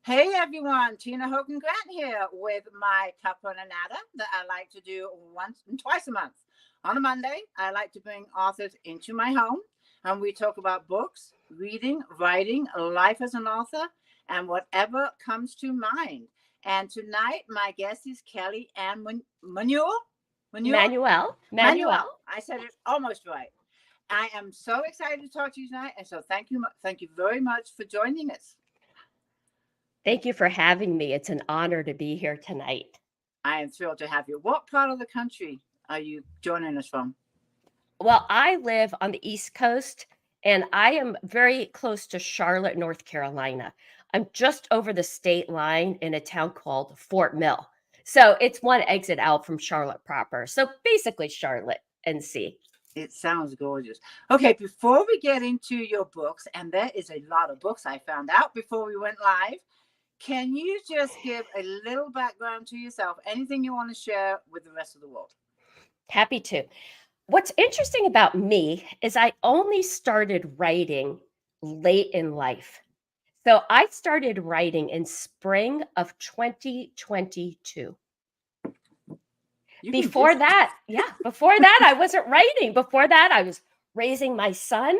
Hey everyone, Tina Hogan Grant here with my Cuppa A Natter that I like to do once and twice a month. On a Monday, I like to bring authors into my home and we talk about books, reading, writing, life as an author, and whatever comes to mind. And tonight, my guest is Kelly Anne Manuel. Manuel? Manuel, Manuel. Manuel. I said it almost right. I am so excited to talk to you tonight, and so thank you very much for joining us. Thank you for having me. It's an honor to be here tonight. I am thrilled to have you. What part of the country are you joining us from? Well, I live on the East Coast and I am very close to Charlotte, North Carolina. I'm just over the state line in a town called Fort Mill. So it's one exit out from Charlotte proper. So basically, Charlotte, NC. It sounds gorgeous. Okay, before we get into your books, and there is a lot of books I found out before we went live, can you just give a little background to yourself? Anything you want to share with the rest of the world? Happy to. What's interesting about me is I only started writing late in life. So I started writing in spring of 2022. You can Before just that, before that, I wasn't writing. Before that, I was raising my son.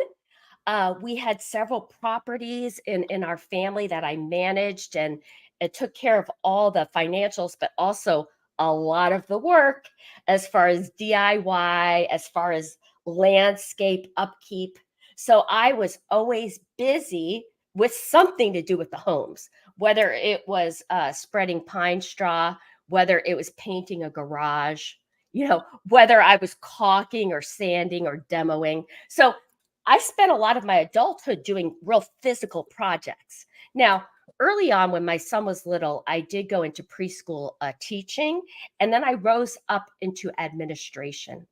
We had several properties in our family that I managed, and it took care of all the financials, but also a lot of the work as far as DIY, as far as landscape upkeep. So I was always busy with something to do with the homes, whether it was spreading pine straw, whether it was painting a garage, whether I was caulking or sanding or demoing. So I spent a lot of my adulthood doing real physical projects. Now, early on, when my son was little, I did go into preschool teaching, and then I rose up into administration.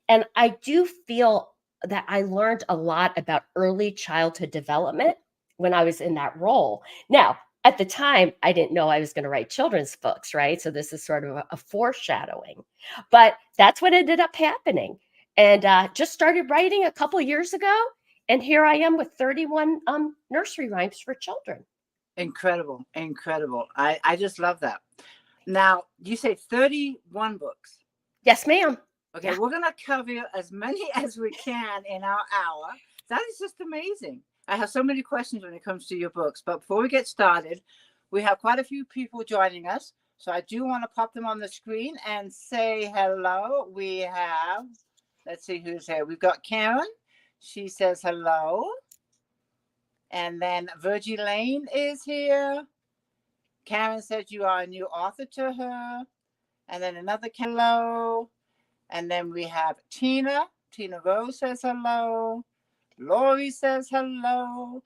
And I do feel that I learned a lot about early childhood development when I was in that role. Now, at the time, I didn't know I was going to write children's books, right? So this is sort of a foreshadowing. But that's what ended up happening. And just started writing a couple years ago. And here I am with 31 nursery rhymes for children. incredible, incredible. I just love that. Now, you say 31 books. Yes, ma'am. Okay, Yeah. we're going to cover as many as we can in our hour. That is just amazing. I have so many questions when it comes to your books. But before we get started, we have quite a few people joining us. So I do want to pop them on the screen and say hello. We have, let's see who's here. We've got Karen. She says hello. And then Virgie Lane is here. Karen says you are a new author to her. And then another hello. And then we have Tina. Tina Rose says hello. Lori says hello.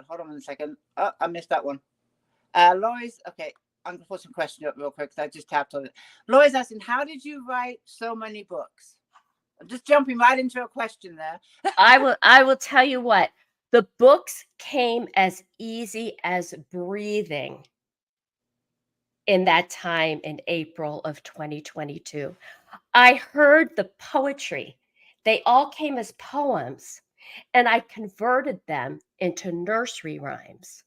Hold on a second. Oh, I missed that one. Lori's, okay, I'm going to put some questions up real quick because I just tapped on it. Lori's asking, how did you write so many books? I'm just jumping right into a question there. I will tell you what. The books came as easy as breathing in that time in April of 2022. I heard the poetry. They all came as poems, and I converted them into nursery rhymes.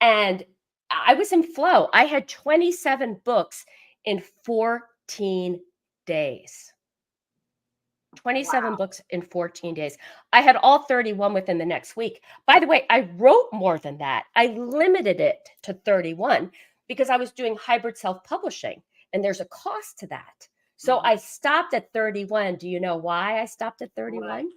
And I was in flow. I had 27 books in 14 days. 27 Wow. books in 14 days. I had all 31 within the next week. By the way, I wrote more than that. I limited it to 31 because I was doing hybrid self publishing, and there's a cost to that. So I stopped at 31. Do you know why I stopped at 31?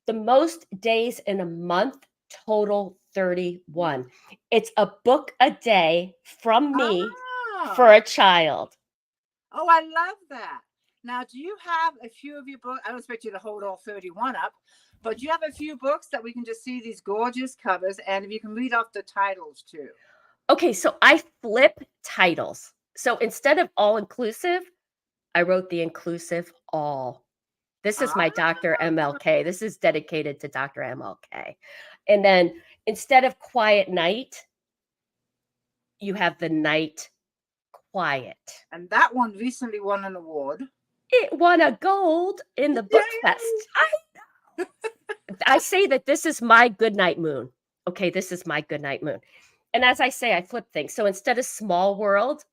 The most days in a month, total 31. It's a book a day from me for Oh. a child. Oh, I love that. Now, do you have a few of your books? I don't expect you to hold all 31 up, but do you have a few books that we can just see these gorgeous covers? And if you can read off the titles too. Okay, so I flip titles. So instead of all inclusive, I wrote the inclusive all. This is my Ah, Dr. MLK. This is dedicated to Dr. MLK. And then instead of quiet night, you have the night quiet. and that one recently won an award. It won a gold in the book fest. Yay! I say that this is my goodnight moon. Okay, this is my good night moon. And as I say, I flip things. So instead of small world,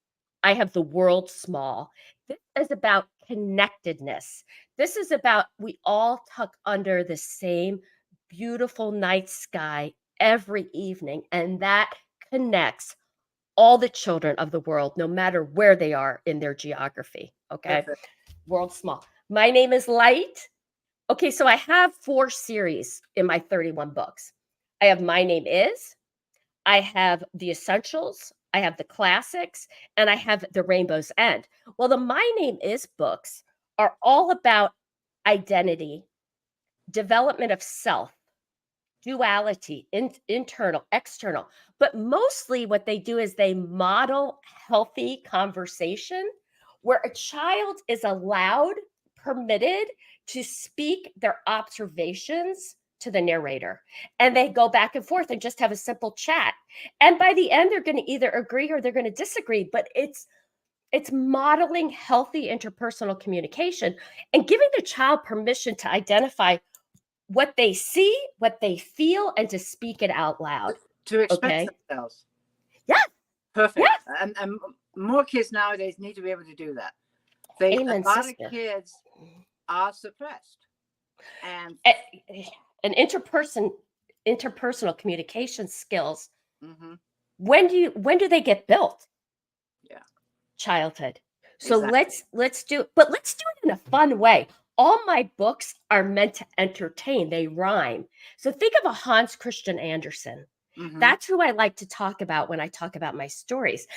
I have the world small. This is about connectedness. This is about we all tuck under the same beautiful night sky every evening, and that connects all the children of the world, no matter where they are in their geography. Okay. Perfect. World small. My name is Light. Okay, so I have 4 series in my 31 books. I have My Name Is, I have the essentials, I have the classics, and I have the Rainbow's End. Well, the My Name Is books are all about identity, development of self, duality, internal, external. But mostly what they do is they model healthy conversation where a child is allowed, permitted to speak their observations to the narrator. And they go back and forth and just have a simple chat. And by the end, they're going to either agree or they're going to disagree. But it's modeling healthy interpersonal communication and giving the child permission to identify what they see, what they feel, and to speak it out loud. To express Okay. themselves. Yeah. Perfect. Yeah. And more kids nowadays need to be able to do that. A Amen, lot sister. of kids are suppressed. And interpersonal communication skills. mhm. When do they get built? Yeah. Childhood. So Exactly. let's do it in a fun way. All my books are meant to entertain. They rhyme. So think of a Hans Christian Andersen. Mhm. That's who I like to talk about when I talk about my stories.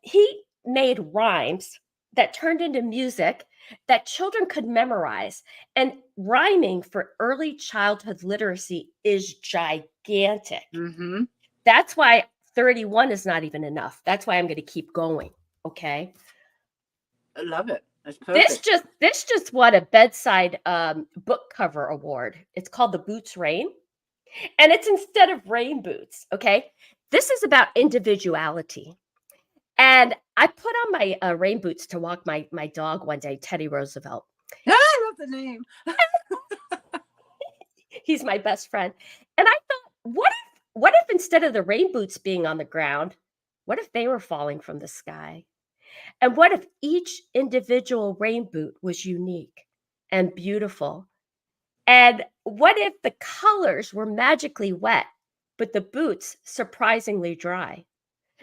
He made rhymes that turned into music that children could memorize. And rhyming for early childhood literacy is gigantic. Mhm. That's why 31 is not even enough. That's why I'm going to keep going. Okay. I love it. That's perfect. This just won a bedside book cover award. It's called The Boots Rain. And it's instead of rain boots. Okay. This is about individuality. And I put on my rain boots to walk my dog one day, Teddy Roosevelt. I love the name. He's my best friend. And I thought, what if instead of the rain boots being on the ground, what if they were falling from the sky? And what if each individual rain boot was unique and beautiful? And what if the colors were magically wet, but the boots surprisingly dry?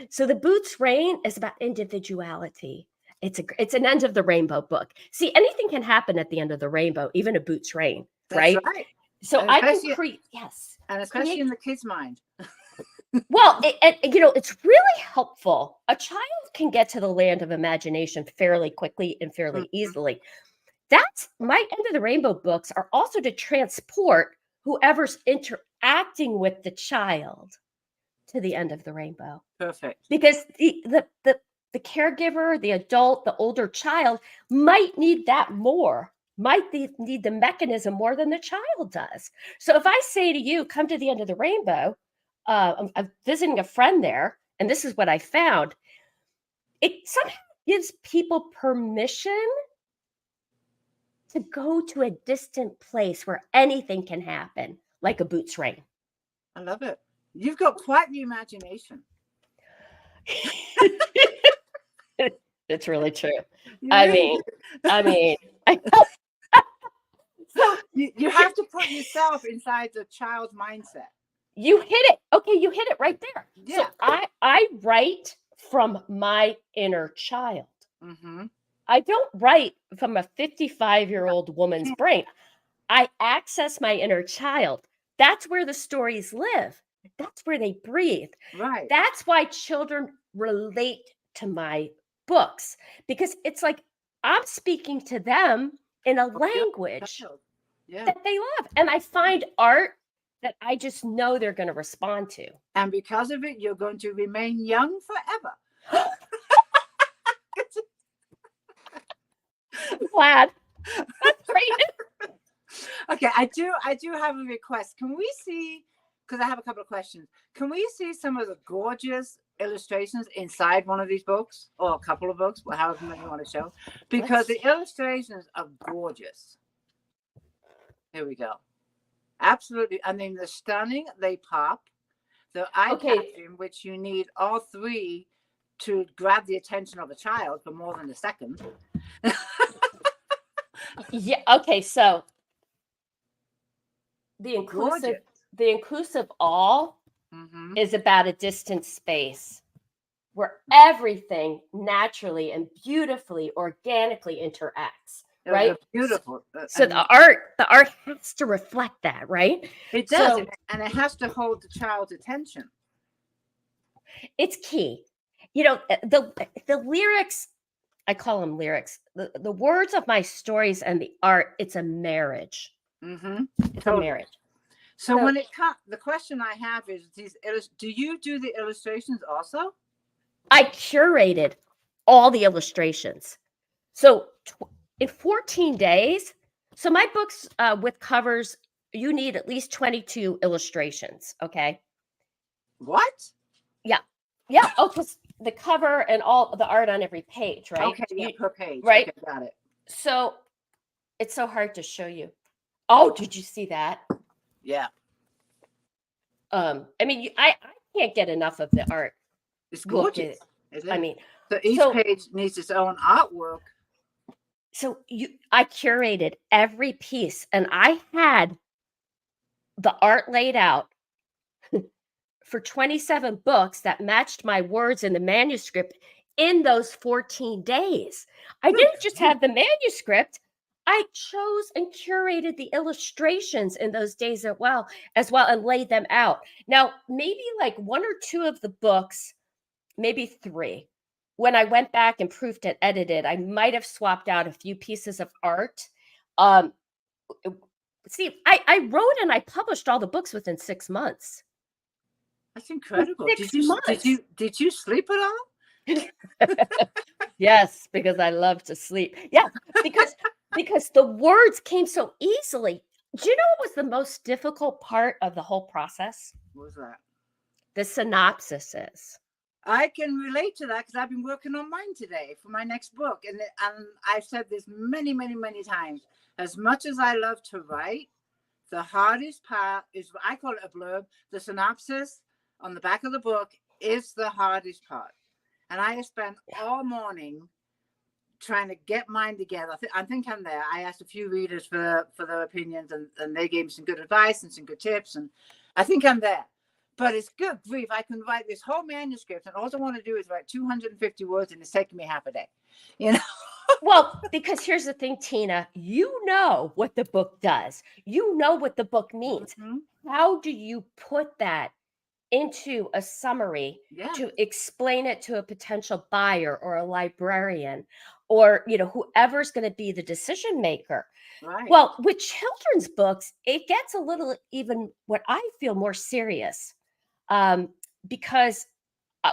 So the Boots Rain is about individuality. It's an end of the rainbow book. See, anything can happen at the end of the rainbow, even a Boots Rain, That's right? right. So And I can especially, and especially in create. the kids' mind. Well, it's really helpful. A child can get to the land of imagination fairly quickly and fairly Mhm. easily. That's my end of the rainbow books are also to transport whoever's interacting with the child to the end of the rainbow. Perfect. Because the caregiver, the adult, the older child might need that more, need the mechanism more than the child does. So if I say to you, come to the end of the rainbow, I'm visiting a friend there, and this is what I found. It somehow gives people permission to go to a distant place where anything can happen, like a Boots Rain. I love it. You've got quite the imagination. It's really true. You I really mean, do. I so You have to put yourself inside the child's mindset. you hit it. Okay, you hit it right there. So Yeah. I write from my inner child. Mm-hmm. I don't write from a 55-year-old woman's brain. I access my inner child. That's where the stories live. That's where they breathe. Right. That's why children relate to my books, because it's like I'm speaking to them in a language Yeah. that they love. And I find art that I just know they're going to respond to. And because of it, you're going to remain young forever. I'm glad. That's great. Okay, I do have a request. Can we see, because I have a couple of questions, can we see some of the gorgeous illustrations inside one of these books, or a couple of books, however many you want to show? Because the illustrations are gorgeous. Here we go. Absolutely. I mean, they're stunning. They pop. the eye Okay. patch, in which you need all three to grab the attention of a child for more than a second. Yeah. Okay. So the Gorgeous. inclusive all Mm-hmm. is about a distant space where everything naturally and beautifully, organically interacts. Right. Beautiful. So the art has to reflect that, right? It does, So and it has to hold the child's attention. it's key. You know, the lyrics, I call them lyrics. The words of my stories and the art, it's a marriage. Mm-hmm. It's a marriage. So when it comes, the question I have is, do you do the illustrations also? I curated all the illustrations. So in 14 days, so my books with covers, you need at least 22 illustrations. Okay. What? Yeah. Yeah. Oh, because the cover and all the art on every page, right? Okay, yeah, per page. Right. Okay, got it. So it's so hard to show you. Oh, did you see that? Yeah. I mean, I can't get enough of the art. It's gorgeous. I mean, so each page needs its own artwork. So I curated every piece, and I had the art laid out for 27 books that matched my words in the manuscript in those 14 days. I didn't just have the manuscript. I chose and curated the illustrations in those days as well, and laid them out. Now, maybe like one or two of the books, maybe three, when I went back and proofed and edited, I might have swapped out a few pieces of art. See, I wrote and I published all the books within 6 months. That's incredible. Did you sleep at all? Yes, because I love to sleep. Yeah, because the words came so easily. Do you know what was the most difficult part of the whole process? What was that? The synopsises. I can relate to that because I've been working on mine today for my next book. And I've said this many, many, many times. As much as I love to write, the hardest part is, I call it a blurb. The synopsis on the back of the book is the hardest part. And I have spent all morning trying to get mine together. I think I'm there. I asked a few readers for their opinions, and they gave me some good advice and some good tips. And I think I'm there. But it's good grief. I can write this whole manuscript, and all I want to do is write 250 words, and it's taking me half a day. You know? Well, because here's the thing, Tina, you know what the book does. You know what the book means. Mm-hmm. How do you put that into a summary to explain it to a potential buyer or a librarian or, whoever's going to be the decision maker? Right. Well, with children's books, it gets a little even what I feel more serious because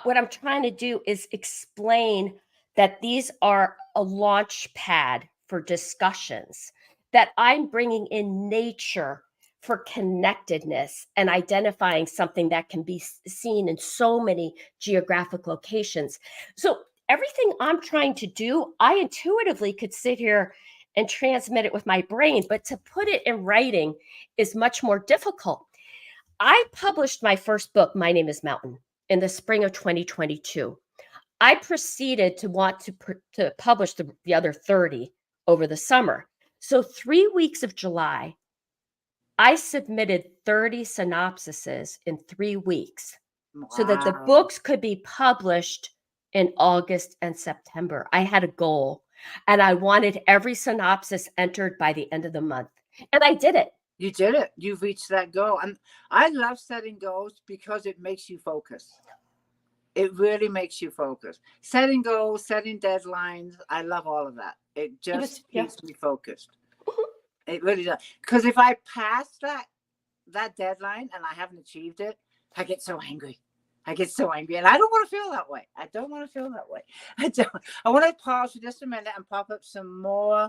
what I'm trying to do is explain that these are a launch pad for discussions, that I'm bringing in nature for connectedness and identifying something that can be seen in so many geographic locations. So everything I'm trying to do, I intuitively could sit here and transmit it with my brain, but to put it in writing is much more difficult. I published my first book, My Name is Mountain, in the spring of 2022. I proceeded to want to publish the other 30 over the summer. So 3 weeks of July, I submitted 30 synopsises in 3 weeks so that the books could be published in August and September. I had a goal, and I wanted every synopsis entered by the end of the month. And I did it. You did it. You've reached that goal. And I love setting goals because it makes you focus. It really makes you focus. Setting goals, setting deadlines. I love all of that. It just keeps me focused. It really does. Because if I pass that deadline and I haven't achieved it, I get so angry. And I don't want to feel that way. I want to pause for just a minute and pop up some more.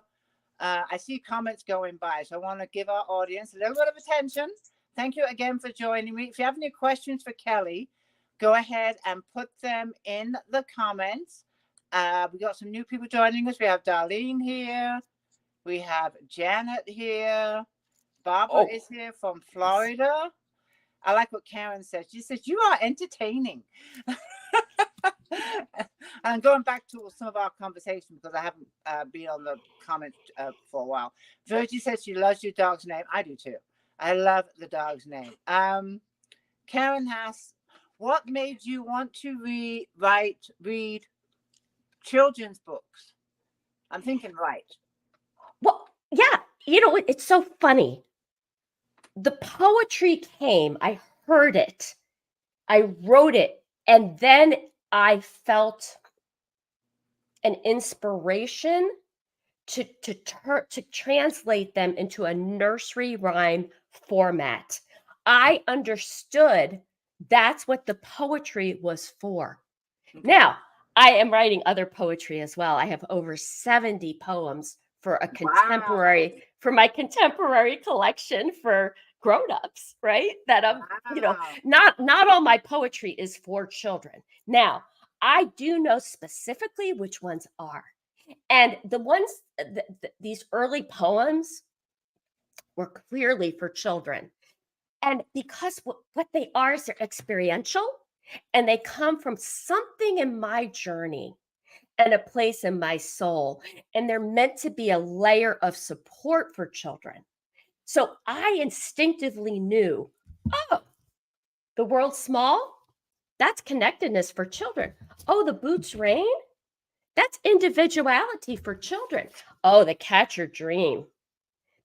I see comments going by. So I want to give our audience a little bit of attention. Thank you again for joining me. If you have any questions for Kelly, go ahead and put them in the comments. We got some new people joining us. We have Darlene here. We have Janet here. Barbara is here from Florida. I like what Karen says. She says, you are entertaining. And going back to some of our conversation, because I haven't been on the comment for a while. Virgie says she loves your dog's name. I do too. I love the dog's name. Karen asks, what made you want to read children's books? I'm thinking right. Well, yeah, you know, it's so funny. The poetry came, I heard it, I wrote it, and then I felt an inspiration to translate them into a nursery rhyme format. I understood that's what the poetry was for. Okay. Now, I am writing other poetry as well. I have over 70 poems for a contemporary, for my contemporary collection for grown-ups, right? That you know, not all my poetry is for children. Now, I do know specifically which ones are. And the ones, these early poems were clearly for children. And because what they are is they're experiential, and they come from something in my journey and a place in my soul. And they're meant to be a layer of support for children. So I instinctively knew, oh, the world's small, that's connectedness for children. Oh, the boots rain, that's individuality for children. Oh, the Catch Your Dream.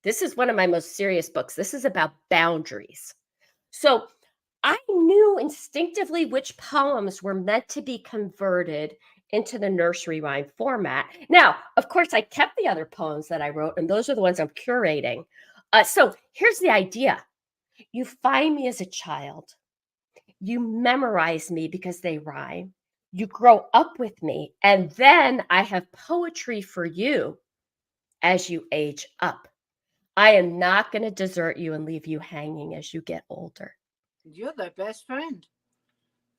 This is one of my most serious books. This is about boundaries. So I knew instinctively which poems were meant to be converted into the nursery rhyme format. Now, of course, I kept the other poems that I wrote, and those are the ones I'm curating. So here's the idea. You find me as a child. You memorize me because they rhyme. You grow up with me, and then I have poetry for you as you age up. I am not going to desert you and leave you hanging as you get older. You're their best friend.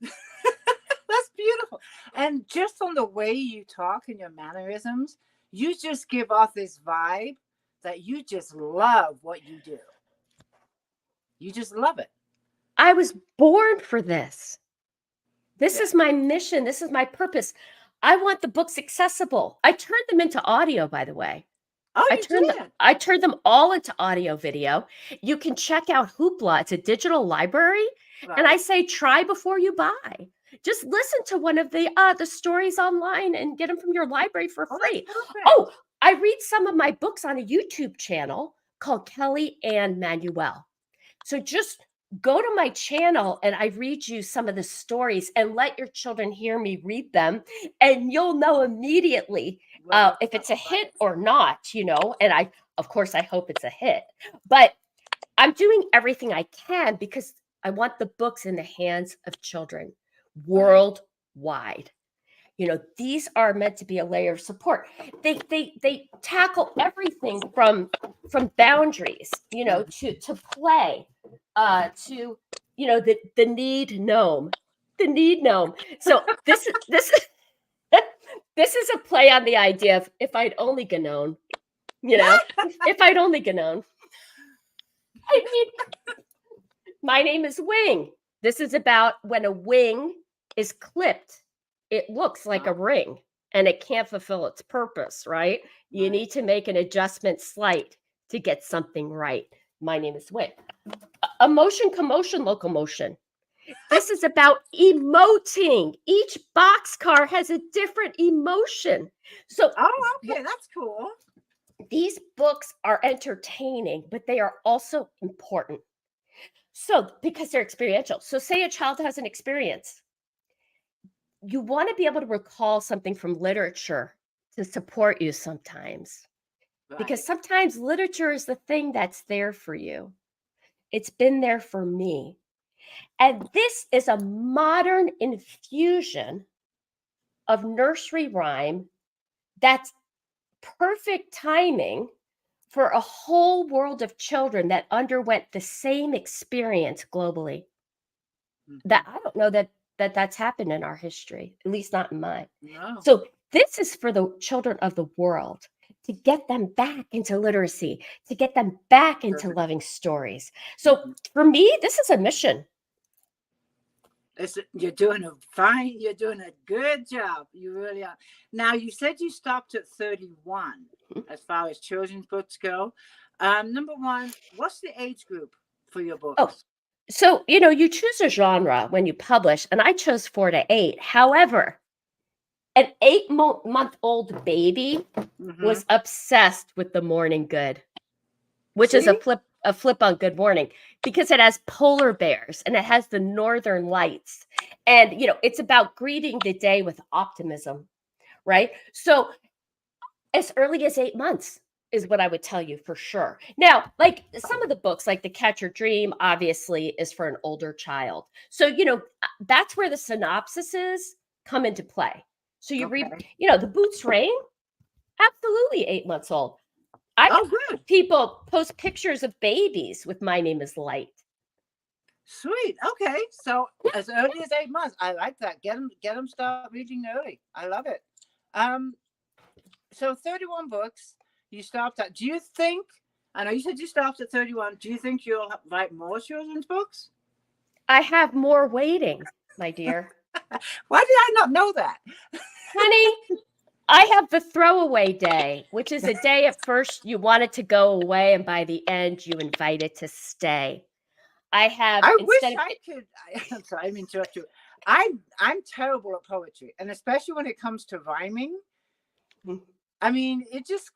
That's beautiful. And just on the way you talk and your mannerisms, you just give off this vibe that you just love what you do. You just love it. I was born for this. This is my mission. This is my purpose. I want the books accessible. I turned them into audio, by the way. Oh, I turned them all into audio video. You can check out Hoopla. It's a digital library. Right. And I say, try before you buy. Just listen to one of the stories online and get them from your library for free. Oh, I read some of my books on a YouTube channel called Kelly Anne Manuel. So just go to my channel and I read you some of the stories and let your children hear me read them. And you'll know immediately if it's a hit or not, you know, and of course, I hope it's a hit, but I'm doing everything I can because I want the books in the hands of children worldwide. You know, these are meant to be a layer of support. They tackle everything from boundaries, you know, to play, to, you know, the need gnome. So this is a play on the idea of if I'd only known, you know, if I'd only known. I mean, my name is Wing. This is about when a wing is clipped, it looks like a ring and it can't fulfill its purpose, right? You need to make an adjustment slight to get something right. My name is Wing. Emotion, commotion, locomotion. This is about emoting. Each boxcar has a different emotion. So, okay, that's cool. These books are entertaining, but they are also important. So, because they're experiential. So, say a child has an experience. You want to be able to recall something from literature to support you sometimes. Right. Because sometimes literature is the thing that's there for you. It's been there for me. And this is a modern infusion of nursery rhyme that's perfect timing for a whole world of children that underwent the same experience globally. Mm-hmm. That I don't know that's happened in our history, at least not in mine. No. So this is for the children of the world. to get them back into literacy, to get them back into loving stories. So for me, this is a mission. You're doing a fine. You're doing a good job. You really are. Now, you said you stopped at 31 as far as children's books go. Number one, what's the age group for your books? Oh, so, you choose a genre when you publish, and I chose 4 to 8. However, an 8-month-old baby was obsessed with The Morning Good, which is a flip on Good Morning, because it has polar bears and it has the northern lights. And, it's about greeting the day with optimism, right? So as early as 8 months is what I would tell you for sure. Now, like some of the books, like The Catch Your Dream, obviously is for an older child. So, that's where the synopsises come into play. So you read, The Boots Rain, absolutely 8 months old. Good. People post pictures of babies with My Name is Light. Sweet. Okay. So as early as 8 months, I like that. Get them start reading early. I love it. So 31 books you stopped at. Do you think, I know you said you stopped at 31. Do you think you'll write more children's books? I have more waiting, my dear. Why did I not know that? Honey, I have the throwaway day, which is a day at first you want it to go away, and by the end you invite it to stay. I wish I could. I'm sorry, I didn't mean to interrupt you. I'm terrible at poetry, and especially when it comes to rhyming. I mean, it just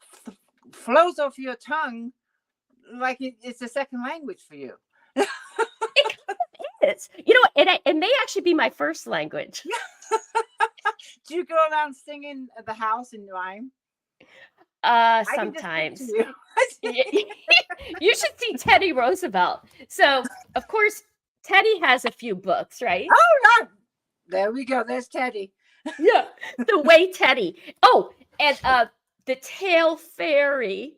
flows off your tongue like it's a second language for you. It kind of is. It may actually be my first language. Do you go around singing at the house in rhyme? Sometimes. You should see Teddy Roosevelt. So, of course, Teddy has a few books, right? Oh, there we go. There's Teddy. Yeah, the way Teddy. Oh, and the Tail Fairy.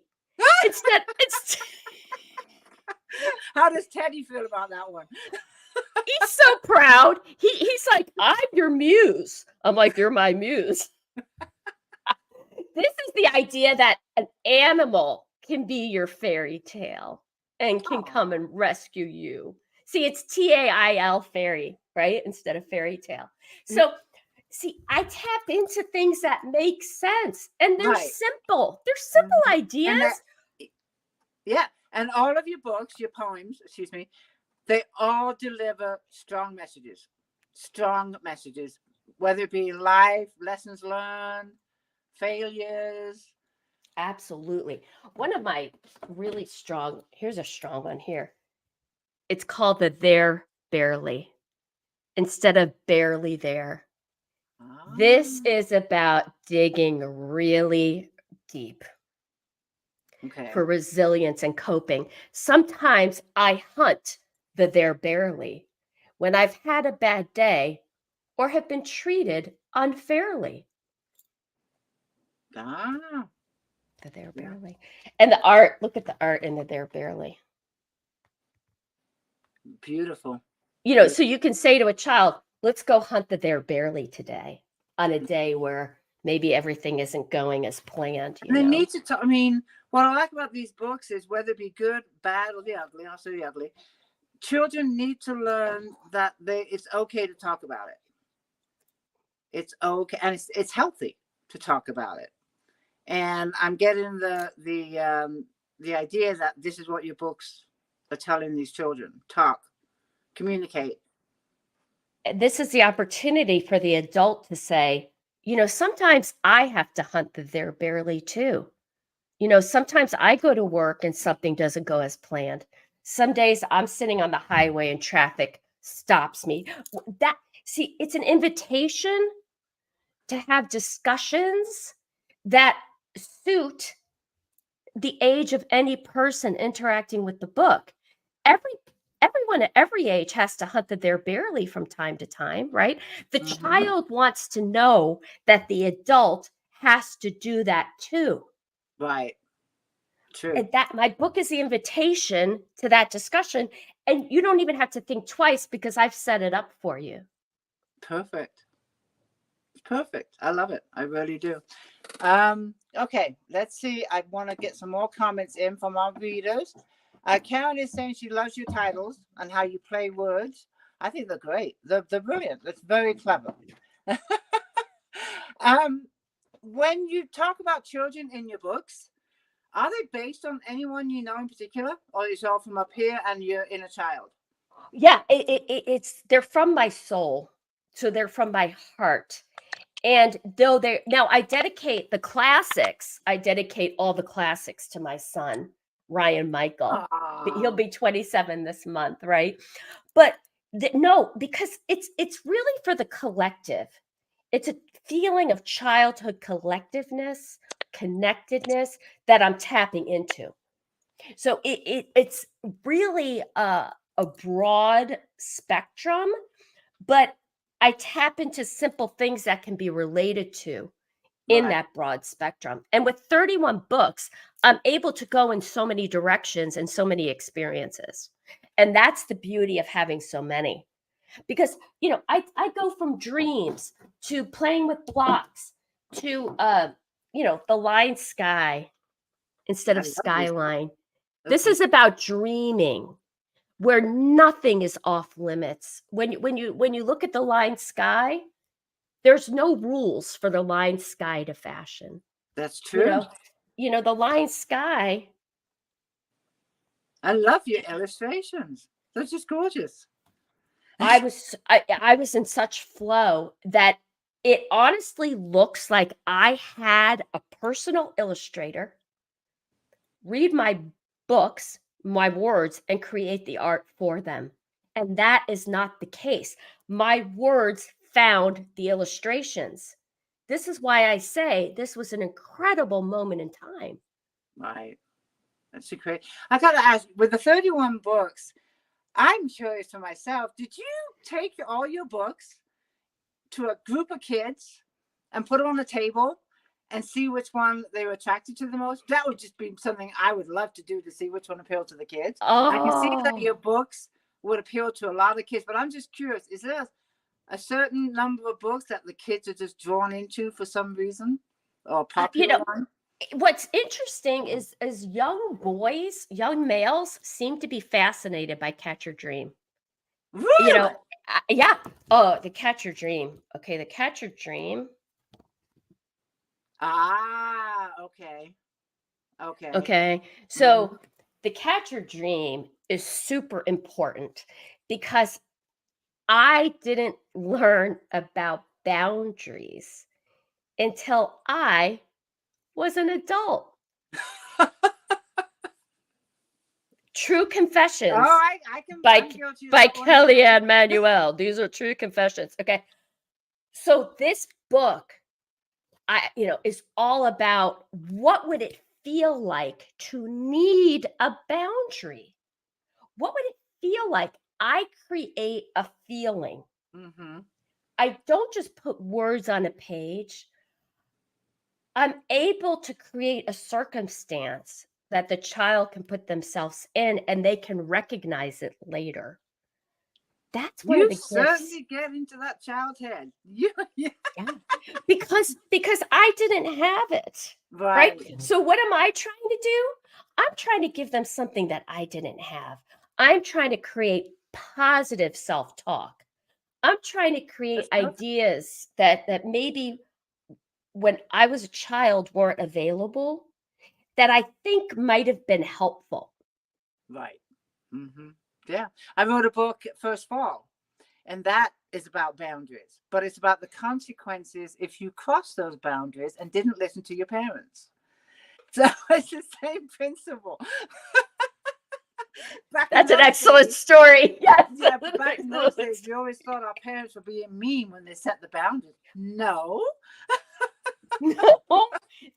How does Teddy feel about that one? He's so proud. He's like, I'm your muse. I'm like, you're my muse. This is the idea that an animal can be your fairy tale and can come and rescue you. See, it's TAIL fairy, right? Instead of fairy tale. So, see, I tapped into things that make sense, and they're simple. They're simple ideas. And all of your books, your poems, they all deliver strong messages, whether it be life, lessons learned, failures. Absolutely. One of my really strong, here's a strong one here. It's called the There Barely instead of Barely There. This is about digging really deep for resilience and coping. Sometimes I hunt the There Barely when I've had a bad day or have been treated unfairly. The There Barely. And the art, look at the art in the There Barely. Beautiful. So you can say to a child, let's go hunt the There Barely today on a day where maybe everything isn't going as planned. They need to talk. I mean, what I like about these books is whether it be good, bad, or the ugly, I'll say the ugly, children need to learn that it's okay to talk about it. It's okay, and it's healthy to talk about it. And I'm getting the idea that this is what your books are telling these children: talk, communicate. This is the opportunity for the adult to say, sometimes I have to hunt the There Barely too. Sometimes I go to work and something doesn't go as planned. Some days I'm sitting on the highway and traffic stops me. It's an invitation to have discussions that suit the age of any person interacting with the book. Everyone at every age has to hunt the There Barely from time to time, right? The child wants to know that the adult has to do that too. Right. True. And that my book is the invitation to that discussion. And you don't even have to think twice because I've set it up for you. Perfect. Perfect. I love it. I really do. Okay, let's see. I want to get some more comments in from our readers. Karen is saying she loves your titles and how you play words. I think they're great. They're brilliant. That's very clever. um, when you talk about children in your books, are they based on anyone you know in particular, or is it all from up here and your inner child? Yeah, it's they're from my soul, so they're from my heart. And though they now I dedicate the classics, I dedicate all the classics to my son, Ryan Michael. He'll Aww. be 27 this month, right? But no, because it's really for the collective. It's a feeling of childhood collectiveness, connectedness that I'm tapping into. So it's really a broad spectrum, but I tap into simple things that can be related to in Right. that broad spectrum. And with 31 books, I'm able to go in so many directions and so many experiences. And that's the beauty of having so many. Because, I go from dreams to playing with blocks to, the line sky instead I of love this. skyline. This Okay. is about dreaming where nothing is off limits. When you look at the line sky, there's no rules for the line sky to fashion. That's You true. know, the line sky. I love your illustrations. They're just gorgeous. I was in such flow that it honestly looks like I had a personal illustrator read my books, my words, and create the art for them. And that is not the case. My words found the illustrations. This is why I say this was an incredible moment in time. Right. That's great. I got to ask, with the 31 books, I'm curious for myself, did you take all your books to a group of kids and put them on the table and see which one they were attracted to the most? That would just be something I would love to do, to see which one appealed to the kids. I can see that Oh, your books would appeal to a lot of kids, but I'm just curious, is there a certain number of books that the kids are just drawn into for some reason, or a uh, you popular know, one? what's interesting is young boys, young males seem to be fascinated by Catch Your Dream. You Really? know, yeah. Oh, the Catch Your Dream. Okay, the Catch Your Dream. Ah, okay. Okay. Okay. Mhm. So the Catch Your Dream is super important because I didn't learn about boundaries until I was an adult. True Oh, Confessions I'm by guilty of by that one Kelly too. Anne Manuel. These are true confessions. Okay. So this book is all about what would it feel like to need a boundary? What would it feel like? I create a feeling. Hmm. I don't just put words on a page. I'm able to create a circumstance that the child can put themselves in and they can recognize it later. That's one of You the gifts. certainly get into that child's head. You, yeah. Yeah. Because I didn't have it. Right? Right. So what am I trying to do? I'm trying to give them something that I didn't have. I'm trying to create positive self-talk. I'm trying to create That's perfect. ideas that maybe when I was a child weren't available that I think might have been helpful. Right. Hmm. Yeah. I wrote a book first fall, and that is about boundaries, but it's about the consequences if you cross those boundaries and didn't listen to your parents. So it's the same principle. Back in That's an those excellent days, story. Yes. yeah, That's but an back in those excellent days, we always thought our parents were being mean when they set the boundaries. No. No,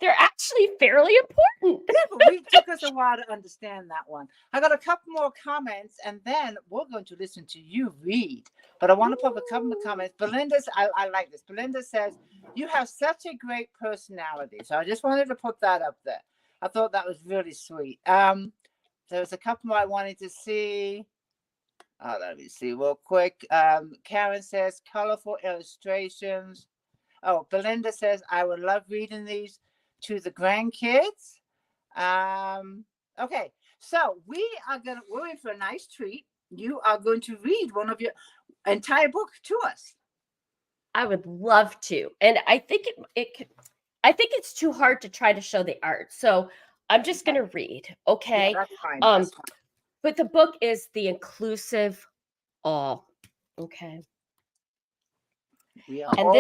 they're actually fairly important. Yeah, but we took us a while to understand that one. I got a couple more comments, and then we're going to listen to you read. But I want to put a couple of comments. Belinda's, I like this. Belinda says, "You have such a great personality." So I just wanted to put that up there. I thought that was really sweet. There's a couple more I wanted to see. Let me see real quick. Karen says, "Colorful illustrations." Oh, Belinda says, I would love reading these to the grandkids. Okay, so we're in for a nice treat. You are going to read one of your entire book to us. I would love to. And I think I think it's too hard to try to show the art. So I'm just going to read, okay? Yeah, that's fine. That's fine. But the book is The Inclusive All, okay? And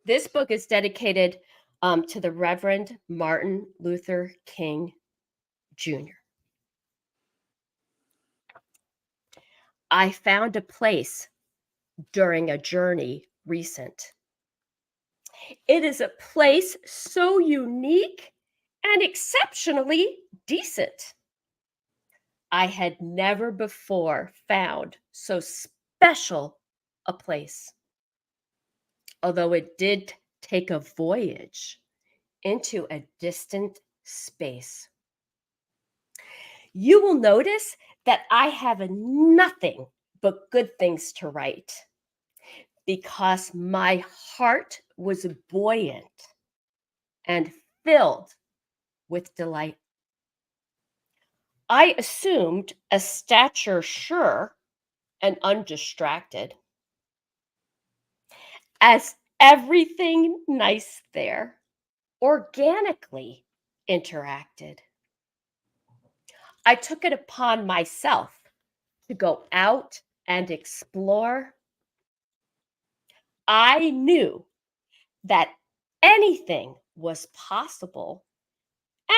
this book is dedicated to the Reverend Martin Luther King Jr. I found a place during a journey recent. It is a place so unique and exceptionally decent. I had never before found so special a place, although it did take a voyage into a distant space. You will notice that I have nothing but good things to write because my heart was buoyant and filled with delight. I assumed a stature sure and undistracted, as everything nice there organically interacted. I took it upon myself to go out and explore. I knew that anything was possible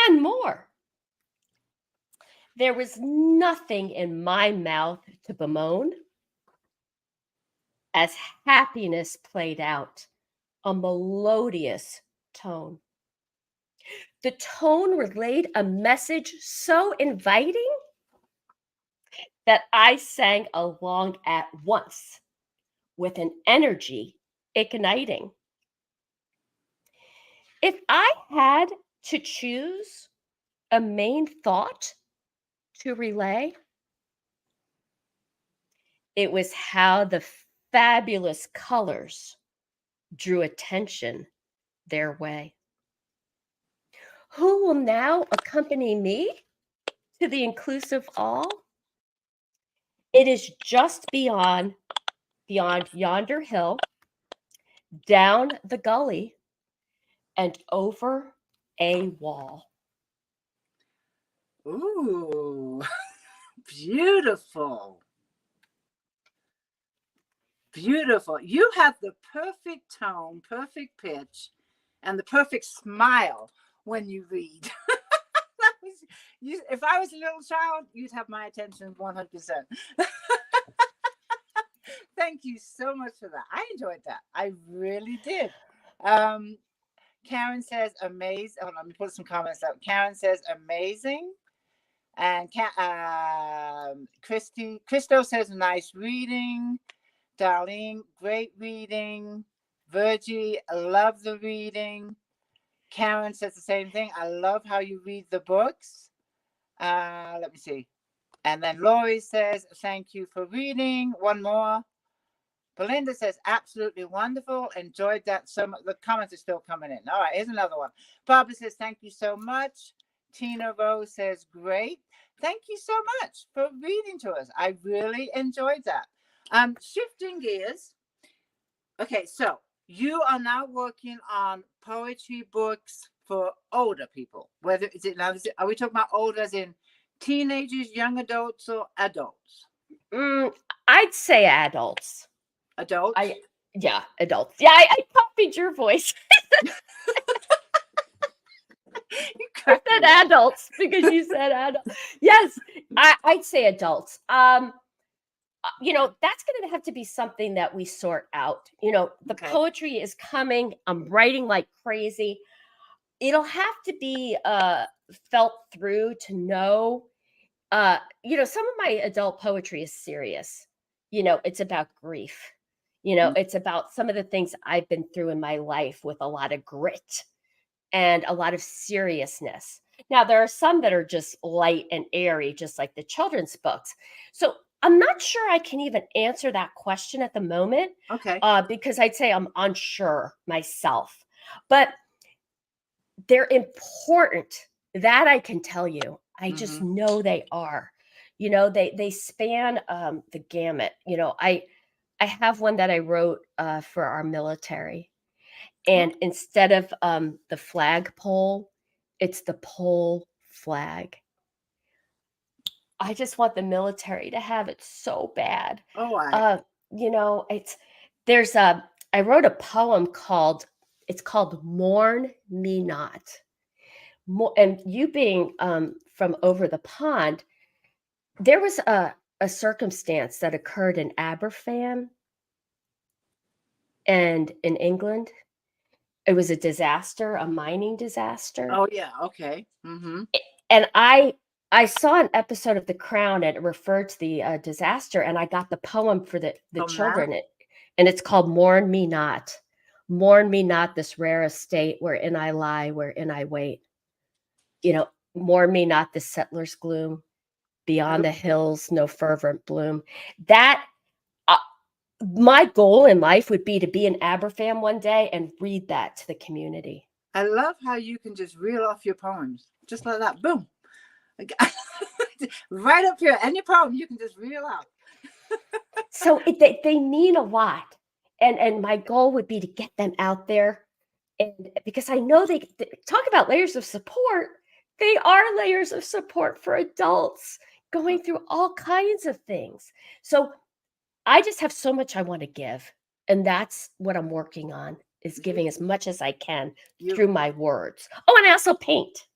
and more. There was nothing in my mouth to bemoan as happiness played out a melodious tone. The tone relayed a message so inviting that I sang along at once with an energy igniting. If I had to choose a main thought to relay, it was how the fabulous colors drew attention their way. Who will now accompany me to the inclusive all? It is just beyond yonder hill, down the gully, and over a wall. Ooh, beautiful. Beautiful. You have the perfect tone, perfect pitch, and the perfect smile when you read. If I was a little child, you'd have my attention 100%. Thank you so much for that. I enjoyed that. I really did. Karen says amazing. Hold on, let me put some comments up. Karen says amazing. And Christo says nice reading. Darlene, great reading. Virgie, I love the reading. Karen says the same thing. I love how you read the books. Let me see. And then Lori says, thank you for reading. One more. Belinda says, absolutely wonderful. Enjoyed that so much. The comments are still coming in. All right, here's another one. Barbara says, thank you so much. Tina Rose says, great. Thank you so much for reading to us. I really enjoyed that. Shifting gears. Okay, so you are now working on poetry books for older people. Whether is it now? Are we talking about older as in teenagers, young adults, or adults? I'd say adults. Adults? Yeah, adults. Yeah, I copied your voice. I said adults because you said adults. Yes, I'd say adults. You know, that's going to have to be something that we sort out. You know, the poetry is coming. I'm writing like crazy. It'll have to be felt through to know. You know, some of my adult poetry is serious. You know, it's about grief. You know, it's about some of the things I've been through in my life with a lot of grit and a lot of seriousness. Now, there are some that are just light and airy, just like the children's books. So I'm not sure I can even answer that question at the moment, Okay. because I'd say I'm unsure myself. But they're important. That I can tell you. I just Mm-hmm. know they are. They span the gamut. I have one that I wrote for our military, and instead of the flagpole, it's the pole flag. I just want the military to have it so bad. All right. Uh, it's there's a I wrote a poem called Mourn Me Not. And you being from over the pond, there was a circumstance that occurred in Aberfan and in England. It was a disaster, a mining disaster. Oh yeah. Okay. Mm-hmm. And I saw an episode of The Crown, and it referred to the disaster, and I got the poem for the From that. children, and it's called Mourn Me Not. Mourn me not this rare estate wherein I lie, wherein I wait. Mourn me not the settler's gloom. Beyond the hills, no fervent bloom. That uh, my goal in life would be to be in Aberfan one day and read that to the community. I love how you can just reel off your poems just like that. Boom. Right up here. Any poem you can just reel out. So they mean a lot. And my goal would be to get them out there. And because I know they talk about layers of support, they are layers of support for adults going through all kinds of things. So I just have so much I want to give. And that's what I'm working on, is giving as much as I can through my words. Oh, and I also paint.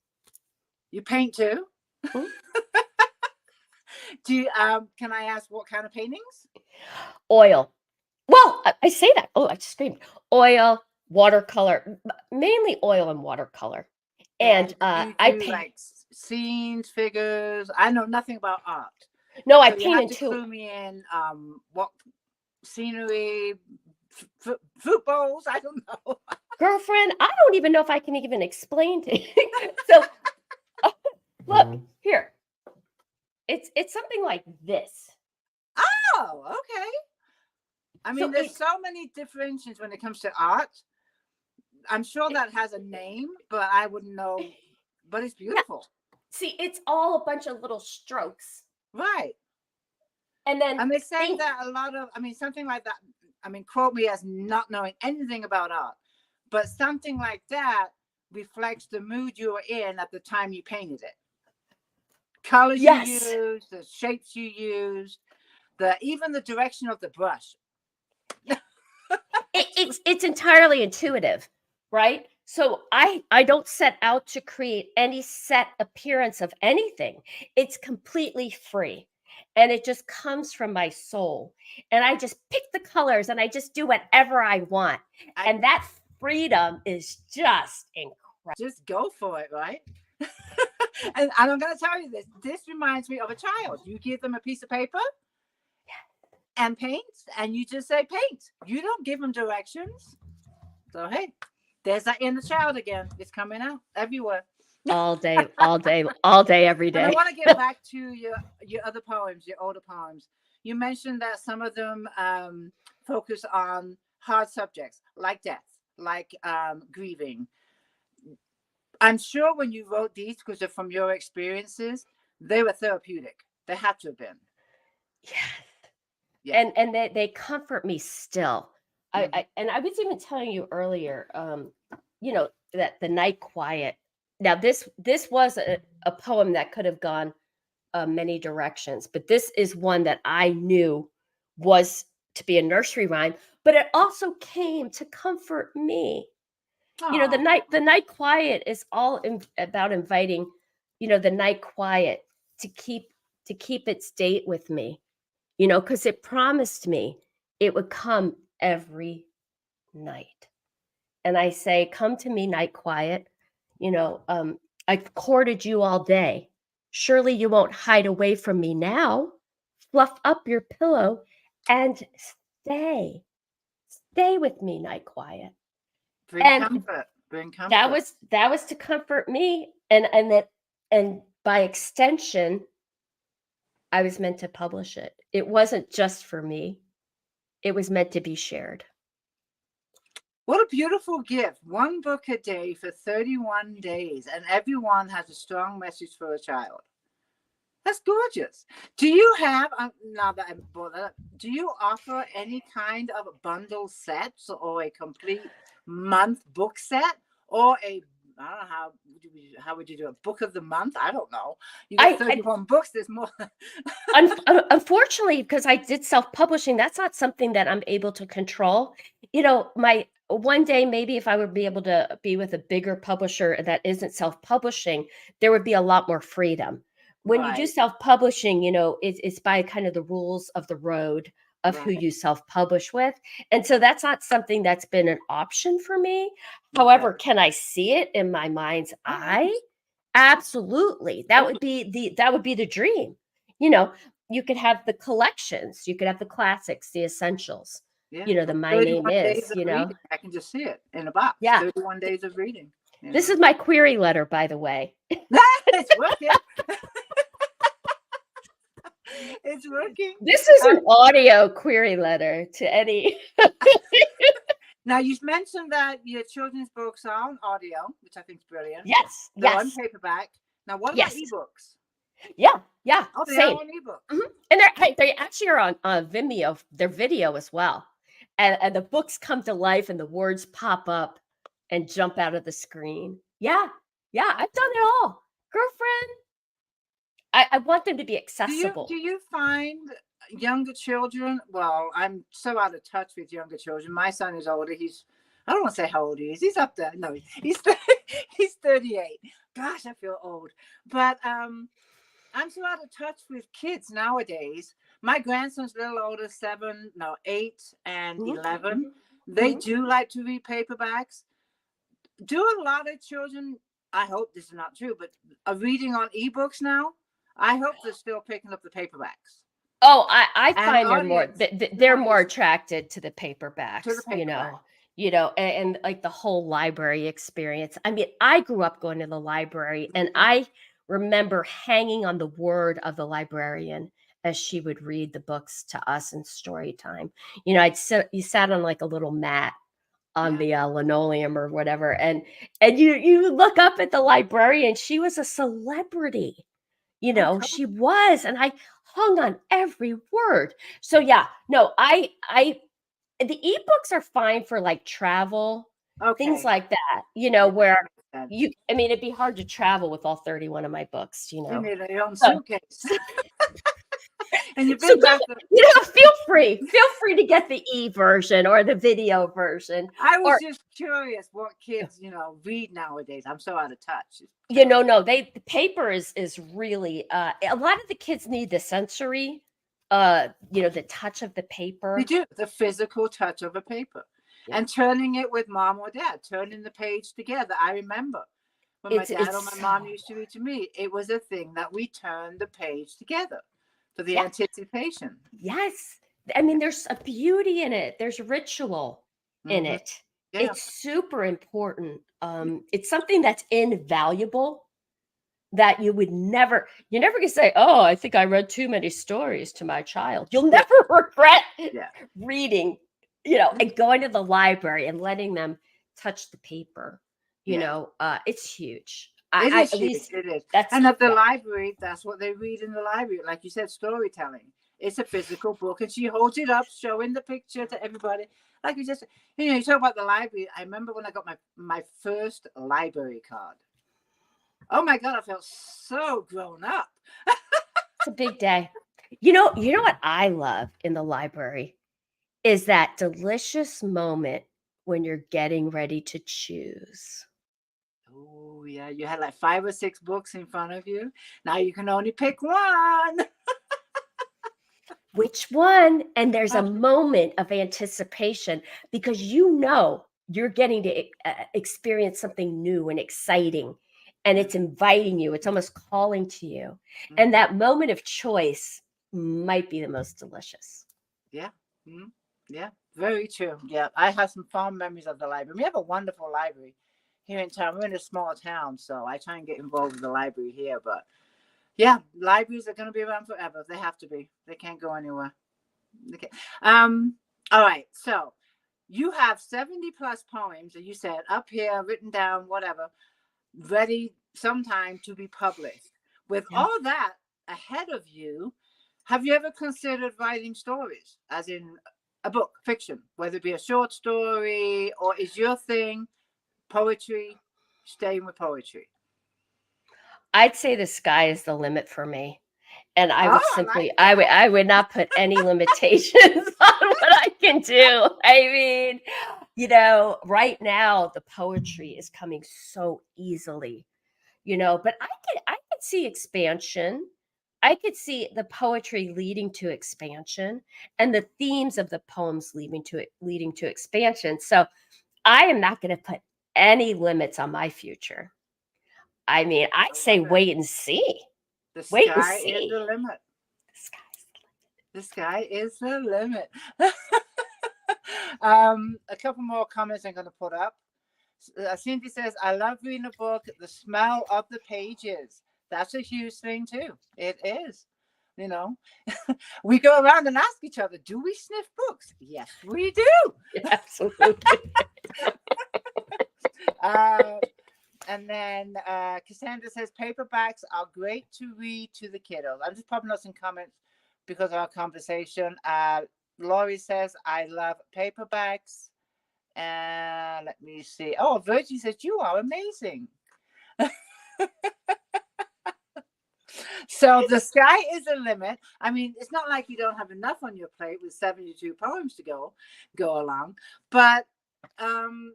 You paint too? Hmm? Do you, can I ask what kind of paintings? Oil. Well, I say that. Oh, I just screamed. Oil, watercolor, mainly oil and watercolor. And you I do paint. like scenes, figures. I know nothing about art. No, I So you paint have in to two. clue me in. What scenery, fruit bowls? I don't know. Girlfriend, I don't even know if I can even explain to you. So look here. It's something like this. Oh, okay. I mean, So there's so many differentiations when it comes to art. I'm sure that has a name, but I wouldn't know. But it's beautiful. See, it's all a bunch of little strokes. Right. And then And they say that a lot of, I mean, something like that. I mean, quote me as not knowing anything about art, but something like that reflects the mood you were in at the time you painted it. Colors you use, the shapes you use, even the direction of the brush. It's entirely intuitive, right? So I don't set out to create any set appearance of anything. It's completely free. And it just comes from my soul. And I just pick the colors and I just do whatever I want. And that freedom is just incredible. Just go for it, right? And I'm going to tell you this. This reminds me of a child. You give them a piece of paper and paint, and you just say paint. You don't give them directions. So, hey, there's that inner child again. It's coming out everywhere. All day, all day, all day, every day. And I want to get back to your other poems, your older poems. You mentioned that some of them focus on hard subjects like death, like grieving. I'm sure when you wrote these, because they're from your experiences, they were therapeutic. They had to have been. Yeah. And they comfort me still. I was even telling you earlier, that the night quiet. Now this was a poem that could have gone many directions, but this is one that I knew was to be a nursery rhyme, but it also came to comfort me. Aww. The night quiet is all about inviting, the night quiet to keep its date with me, because it promised me it would come every night. And I say, come to me, night quiet. I've courted you all day. Surely you won't hide away from me now. Fluff up your pillow and stay with me, night quiet. Bring comfort. That was to comfort me, and by extension, I was meant to publish it. It wasn't just for me. It was meant to be shared. What a beautiful gift. One book a day for 31 days, and everyone has a strong message for a child. That's gorgeous. Do you have, now that I brought that up, do you offer any kind of bundle sets or a complete month book set or a, I don't know, how would you do a book of the month? I don't know. You got 31 books, there's more. Unfortunately, because I did self-publishing, that's not something that I'm able to control. My one day, maybe if I would be able to be with a bigger publisher that isn't self-publishing, there would be a lot more freedom. When you do self-publishing, it's by kind of the rules of the road of who you self-publish with. And so that's not something that's been an option for me. However, can I see it in my mind's eye? Absolutely. That would be the dream. You could have the collections, you could have the classics, the essentials. The My Name Is, I can just see it in a box. Yeah. 31 days of reading. This is my query letter, by the way. It's working. It's working. This is an audio query letter to any. Now, you mentioned that your children's books are on audio, which I think is brilliant. Yes. They're on paperback. Now, what about ebooks? Yeah. Oh, they same. are on ebooks. Mm-hmm. And they actually are on Vimeo, their video as well. And the books come to life and the words pop up and jump out of the screen. Yeah, I've done it all. Girlfriend. I want them to be accessible. Do you find younger children? Well, I'm so out of touch with younger children. My son is older. I don't want to say how old he is. He's up there. No, he's 38. Gosh, I feel old. But I'm so out of touch with kids nowadays. My grandson's a little older, 8 and 11. They do like to read paperbacks. Do a lot of children, I hope this is not true, but are reading on ebooks now? I hope they're still picking up the paperbacks. Oh, I find they're more attracted to the paperbacks, and like the whole library experience. I mean, I grew up going to the library, and I remember hanging on the word of the librarian as she would read the books to us in story time. You sat on like a little mat on the linoleum or whatever, and you look up at the librarian. She was a celebrity. She was, and I hung on every word. So the ebooks are fine for like travel, things like that, where it'd be hard to travel with all 31 of my books, You need your own suitcase. And you've been feel free to get the version or the video version. I was just curious what kids, read nowadays. I'm so out of touch. No, the paper is really a lot of the kids need the sensory, the touch of the paper. They do, the physical touch of a paper. And turning it with mom or dad, turning the page together. I remember when my dad or my mom used to read to me, it was a thing that we turned the page together for the anticipation. Yes. I mean, there's a beauty in it. There's ritual in it. Yeah. It's super important. It's something that's invaluable that you're never gonna say, oh, I think I read too many stories to my child. You'll never regret reading, and going to the library and letting them touch the paper. It's huge. It is. And at the library, that's what they read in the library. Like you said, storytelling. It's a physical book, and she holds it up, showing the picture to everybody. Like you just, you talk about the library. I remember when I got my first library card. Oh my God, I felt so grown up. It's a big day. You know what I love in the library is that delicious moment when you're getting ready to choose. Oh, yeah. You had like 5 or 6 books in front of you. Now you can only pick one. Which one? And there's a moment of anticipation because you're getting to experience something new and exciting. And it's inviting you. It's almost calling to you. Mm-hmm. And that moment of choice might be the most delicious. Yeah. Mm-hmm. Yeah. Very true. Yeah. I have some fond memories of the library. We have a wonderful library here in town. We're in a small town, so I try and get involved with the library here. But Yeah, libraries are going to be around forever. They have to be. They can't go anywhere. Okay. All right. So you have 70 plus poems that you said up here, written down, whatever, ready sometime to be published. With Yeah. all that ahead of you, have you ever considered writing stories, as in a book, fiction, whether it be a short story, or is your thing poetry, staying with poetry? I'd say the sky is the limit for me. And I Oh, would I like simply, that. I would not put any limitations on what I can do. I mean, right now the poetry is coming so easily, but I could see expansion. I could see the poetry leading to expansion and the themes of the poems leading to expansion. So I am not going to put any limits on my future. I mean, I I say love it. wait and see. The Wait and sky is see. the limit. The sky's the The sky is the limit. A couple more comments I'm going to put up. Cindy says, I love reading a book, the smell of the pages. That's a huge thing, too. It is. You know, we go around and ask each other, do we sniff books? Yes, we do. limit. Absolutely. Uh, and then Cassandra says, paperbacks are great to read to the kiddos. I'm just popping out some comments because of our conversation. Laurie says, I love paperbacks. And let me see. Oh, Virgie says, you are amazing. So the sky is the limit. I mean, it's not like you don't have enough on your plate with 72 poems to go along. But do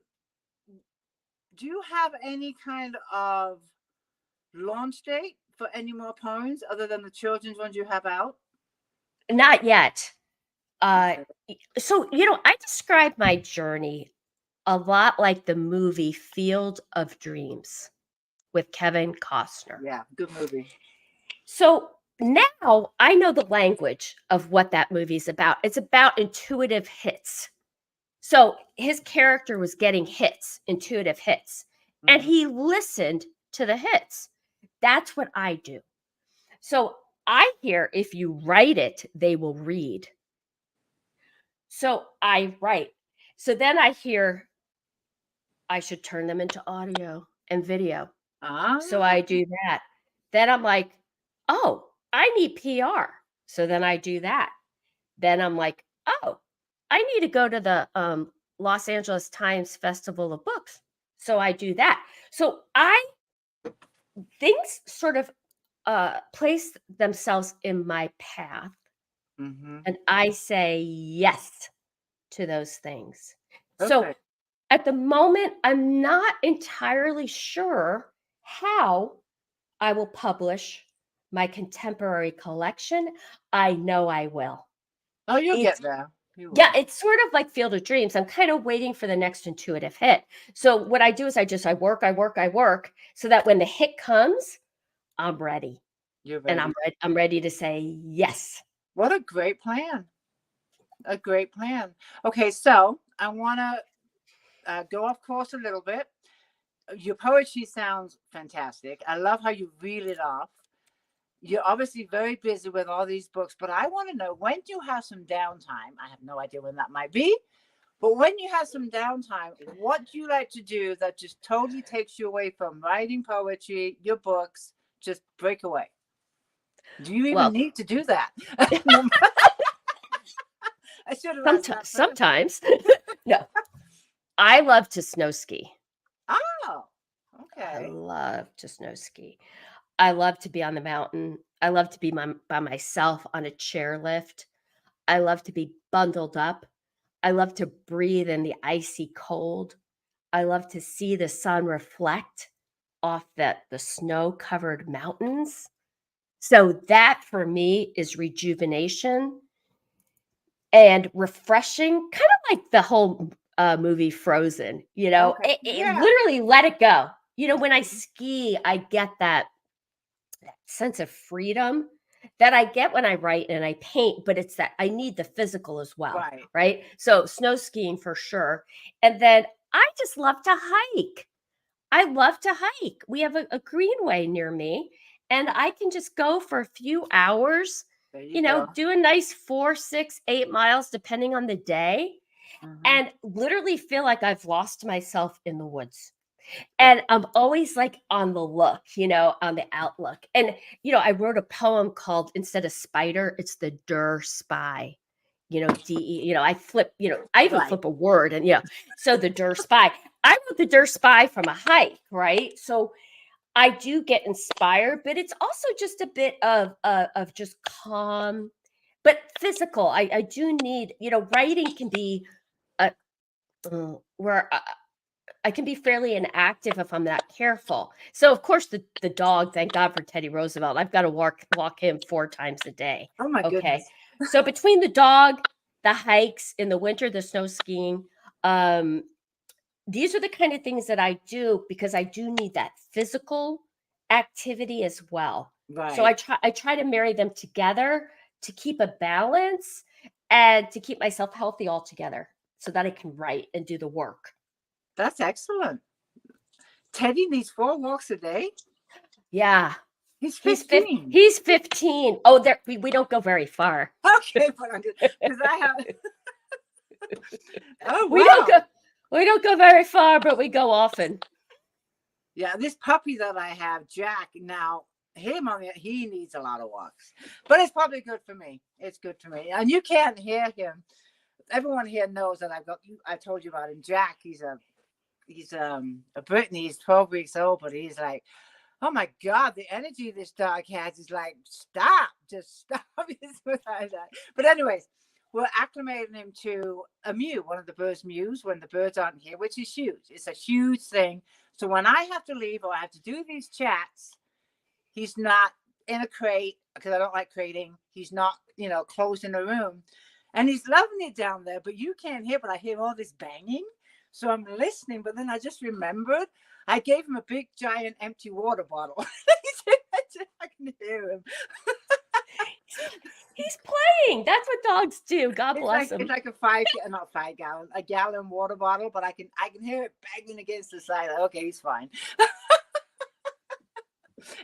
you have any kind of launch date for any more poems other than the children's ones you have out? Not yet. Okay. So, I describe my journey a lot like the movie Field of Dreams with Kevin Costner. Yeah, good movie. So now I know the language of what that movie's about. It's about intuitive hits. So his character was getting hits, intuitive hits, and Mm-hmm. he listened to the hits. That's what I do. So I hear if you write it, they will read. So I write. So then I hear I should turn them into audio and video. Ah, So I do that. Then I'm like, oh, I need PR. So then I do that. Then I'm like, oh, I need to go to the Los Angeles Times Festival of Books. So I do that. So things sort of place themselves in my path, mm-hmm. and I say yes to those things. So Okay. at the moment, I'm not entirely sure how I will publish my contemporary collection. I know I will. Oh, you'll get It's there. You Yeah, will. it's sort of like Field of Dreams. I'm kind of waiting for the next intuitive hit. So what I do is I work so that when the hit comes, I'm ready. You're And ready. I'm ready to say yes. What a great plan. A great plan. Okay, so I want to go off course a little bit. Your poetry sounds fantastic. I love how you reel it off. You're obviously very busy with all these books, but I want to know, when do you have some downtime? I have no idea when that might be, but when you have some downtime, what do you like to do that just totally takes you away from writing poetry, your books, just break away? Do you even Well, need to do that? No, I should have asked that first. sometimes. No, I love to snow ski. Oh, I okay. love to snow ski. I love to be on the mountain. I love to be by myself on a chairlift. I love to be bundled up. I love to breathe in the icy cold. I love to see the sun reflect off the snow-covered mountains. So that for me is rejuvenation and refreshing, kind of like the whole movie Frozen. Okay. It Yeah. literally let it go. When I ski, I get that sense of freedom that I get when I write and I paint, but it's that I need the physical as well, Right. right? So snow skiing for sure. And then I just love to hike. I love to hike. We have a greenway near me, and I can just go for a few hours, There you go. do a nice 4, 6, 8 miles, depending on the day, Mhm. and literally feel like I've lost myself in the woods. And I'm always like on the look, on the outlook. And, I wrote a poem called, instead of spider, it's the Der Spy. DE, I flip, I even Right. flip a word, and so the Der Spy. I wrote the Der Spy from a hike, right? So I do get inspired, but it's also just a bit of just calm, but physical. I do need, writing can be where I can be fairly inactive if I'm not careful. So of course the dog, thank God for Teddy Roosevelt. I've got to walk him 4 times a day. Oh my Okay. goodness. So between the dog, the hikes in the winter, the snow skiing, these are the kind of things that I do because I do need that physical activity as well. So Right. I try to marry them together to keep a balance and to keep myself healthy altogether so that I can write and do the work. That's excellent. Teddy needs 4 walks a day. Yeah. He's He's 15. he's 15. Oh, there we don't go very far. Okay, but I'm because I have. Oh We don't go wow. we don't go very far, but we go often. Yeah, this puppy that I have, Jack. Now he needs a lot of walks, but it's probably good for me. It's good for me, and you can't hear him. Everyone here knows that I've got. I told you about him, Jack. He's a Brittany. He's 12 weeks old, but he's like, oh my God, the energy this dog has is like, stop, just stop. But anyways, we're acclimating him to a mew, one of the birds' mews when the birds aren't here, which is huge. It's a huge thing. So when I have to leave or I have to do these chats, he's not in a crate because I don't like crating. He's not, closed in a room. And he's loving it down there, but you can't hear, but I hear all this banging. So I'm listening, but then I just remembered I gave him a big, giant, empty water bottle. I can hear him. He's playing. That's what dogs do. God bless him. It's like not 5 gallon, a gallon water bottle, but I can hear it banging against the side. Okay, he's fine.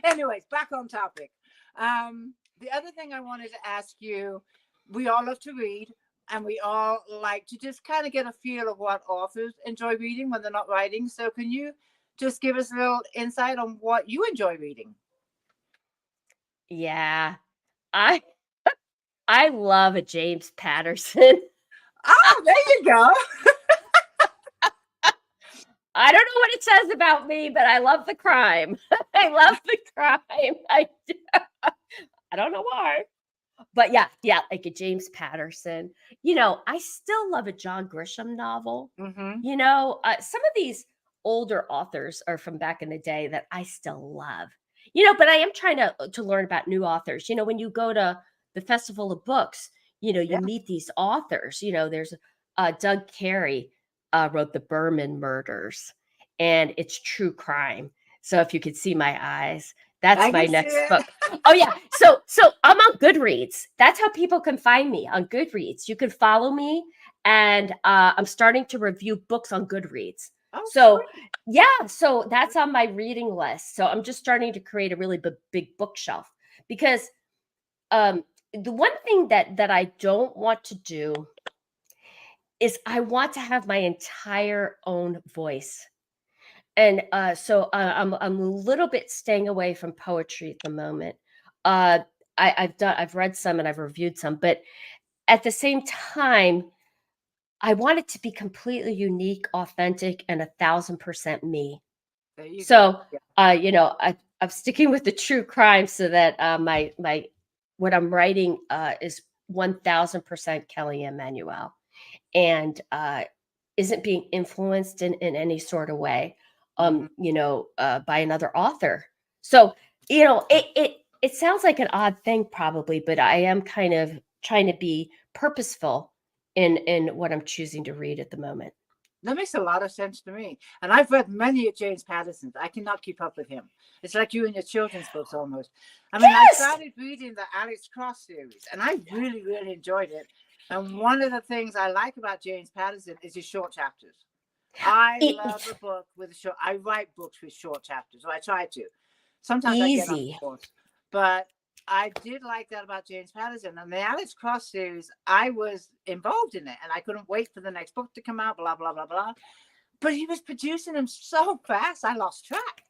Anyways, back on topic. The other thing I wanted to ask you, we all love to read, and we all like to just kind of get a feel of what authors enjoy reading when they're not writing. So can you just give us a little insight on what you enjoy reading? Yeah. I I love a James Patterson. Oh, there you go. I don't know what it says about me, but I love the crime. I love the crime. I don't know why. But yeah, like a James Patterson. I still love a John Grisham novel. Mm-hmm. Some of these older authors are from back in the day that I still love. But I am trying to learn about new authors. When you go to the Festival of Books, you Yeah. meet these authors. There's Doug Carey wrote The Berman Murders, and it's true crime. So if you could see my eyes, that's I my can see next it. book. Oh yeah. So I'm on Goodreads. That's how people can find me, on Goodreads. You can follow me, and I'm starting to review books on Goodreads. Oh, So sweet. yeah, so that's on my reading list. So I'm just starting to create a really big bookshelf because the one thing that I don't want to do is I want to have my entire own voice. And so I'm a little bit staying away from poetry at the moment. I've read some and I've reviewed some, but at the same time, I want it to be completely unique, authentic, and 1,000% me. There you go. So I'm sticking with the true crime so that my what I'm writing is 1,000% Kelly Anne Manuel, and isn't being influenced in any sort of way Mhm. by another author. So it sounds like an odd thing probably, but I am kind of trying to be purposeful in what I'm choosing to read at the moment. That makes a lot of sense to me. And I've read many of James Patterson's. I cannot keep up with him. It's like you and your children's books almost. I mean, I Yes. started reading the Alex Cross series, and I really, really enjoyed it. And one of the things I like about James Patterson is his short chapters. I love a book with a short. I write books with short chapters, or I try to. Sometimes I get off Easy. course, but I did like that about James Patterson. And the Alex Cross series, I was involved in it, and I couldn't wait for the next book to come out, blah, blah, blah, blah. But he was producing them so fast, I lost track.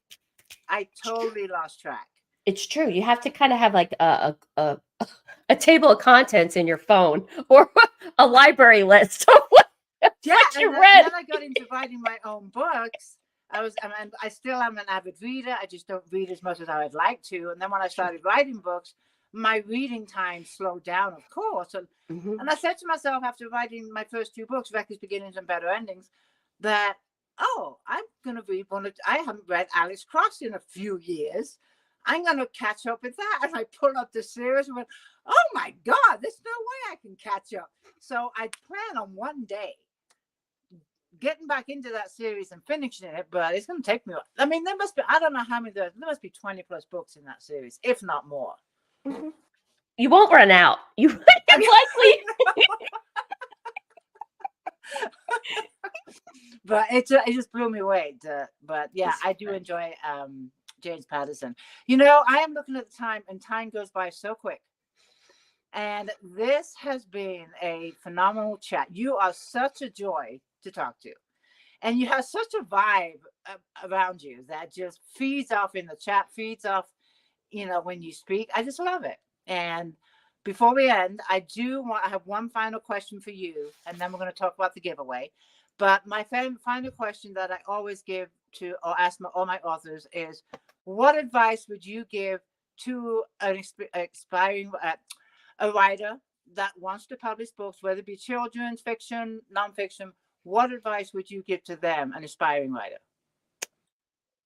I totally lost track. It's true. You have to kind of have like a table of contents in your phone or a library list of what you read. And then I got into writing my own books. I still am an avid reader. I just don't read as much as I would like to. And then when I started writing books, my reading time slowed down, of course. And I said to myself after writing my first 2 books, Reckless Beginnings and Better Endings, that, I'm going to read I haven't read Alex Cross in a few years. I'm going to catch up with that. And I pulled up the series and went, oh my God, there's no way I can catch up. So I plan on one day getting back into that series and finishing it, but it's going to take me. I mean, there must be, I don't know how many, there must be 20 plus books in that series, if not more. You won't run out. You likely. But it just blew me away. But yeah, I do enjoy James Patterson. I am looking at the time, and time goes by so quick. And this has been a phenomenal chat. You are such a joy to talk to. And you have such a vibe around you that just feeds off in the chat, feeds off, when you speak. I just love it. And before we end, I have one final question for you, and then we're going to talk about the giveaway. But my final question that I always give to or ask all my authors is, what advice would you give to an aspiring a writer that wants to publish books, whether it be children's fiction, nonfiction? What advice would you give to them, an aspiring writer?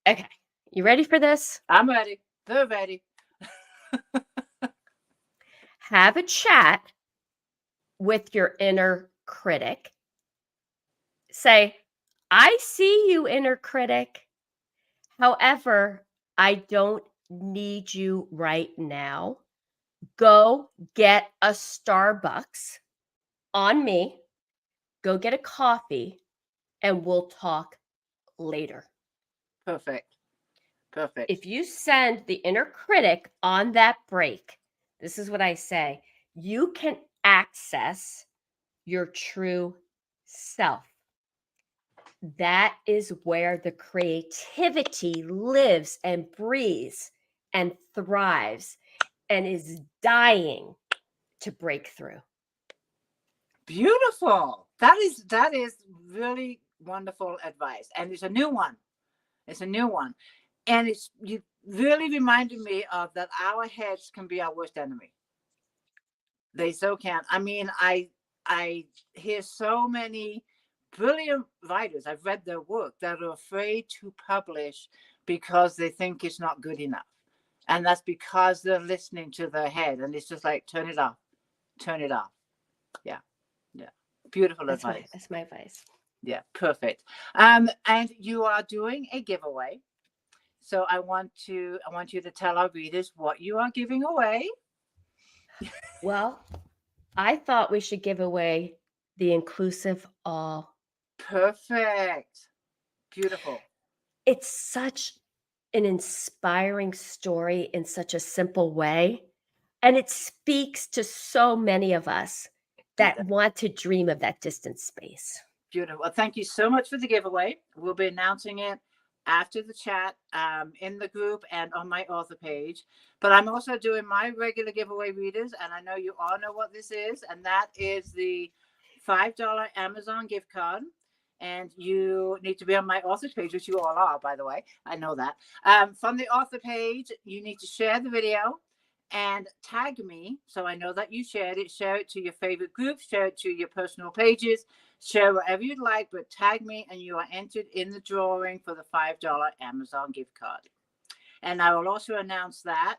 Okay. You ready for this? I'm ready. They're ready. Have a chat with your inner critic. Say, I see you, inner critic. However, I don't need you right now. Go get a Starbucks on me. Go get a coffee, and we'll talk later. Perfect. If you send the inner critic on that break, this is what I say, you can access your true self. That is where the creativity lives and breathes and thrives and is dying to break through. Beautiful. That is really wonderful advice. And it's a new one. And you really reminded me of that our heads can be our worst enemy. They so can. I mean, I hear so many brilliant writers, I've read their work, that are afraid to publish because they think it's not good enough. And that's because they're listening to their head. And it's just like, turn it off. Yeah. Beautiful advice. That's my advice. Yeah, perfect. And you are doing a giveaway. So I want you to tell our readers what you are giving away. Well, I thought we should give away the Inclusive All. Perfect. Beautiful. It's such an inspiring story in such a simple way. And it speaks to so many of us that want to dream of that distant space. Beautiful. Well, thank you so much for the giveaway. We'll be announcing it after the chat in the group and on my author page. But I'm also doing my regular giveaway readers, and I know you all know what this is, and that is the $5 Amazon gift card. And you need to be on my author page, which you all are, by the way. I know that. From the author page, you need to share the video and tag me so I know that you shared it. Share it to your favorite groups, share it to your personal pages, share whatever you'd like, but tag me and you are entered in the drawing for the $5 Amazon gift card. And I will also announce that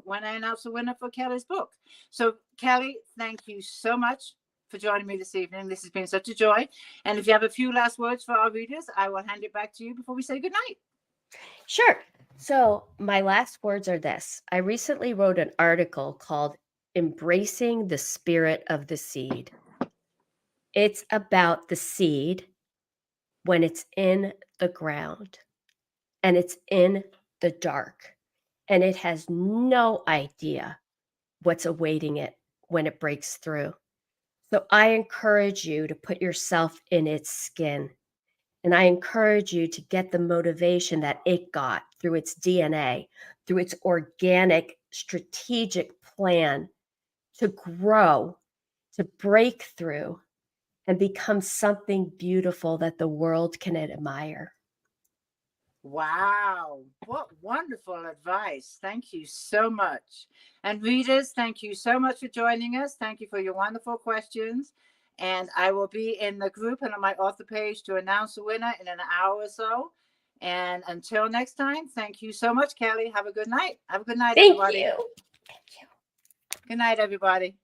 when I announce the winner for Kelly's book. So Kelly, thank you so much for joining me this evening. This has been such a joy. And if you have a few last words for our readers, I will hand it back to you before we say goodnight. Sure. So my last words are this. I recently wrote an article called Embracing the Spirit of the Seed. It's about the seed when it's in the ground and it's in the dark. and it has no idea what's awaiting it when it breaks through. So I encourage you to put yourself in its skin. And I encourage you to get the motivation that it got through its DNA, through its organic, strategic plan to grow, to break through, and become something beautiful that the world can admire. Wow, what wonderful advice. Thank you so much. And readers, thank you so much for joining us. Thank you for your wonderful questions. And I will be in the group and on my author page to announce the winner in an hour or so. And until next time, thank you so much, Kelly. Have a good night. Have a good night, Thank everybody. you. Good night, everybody.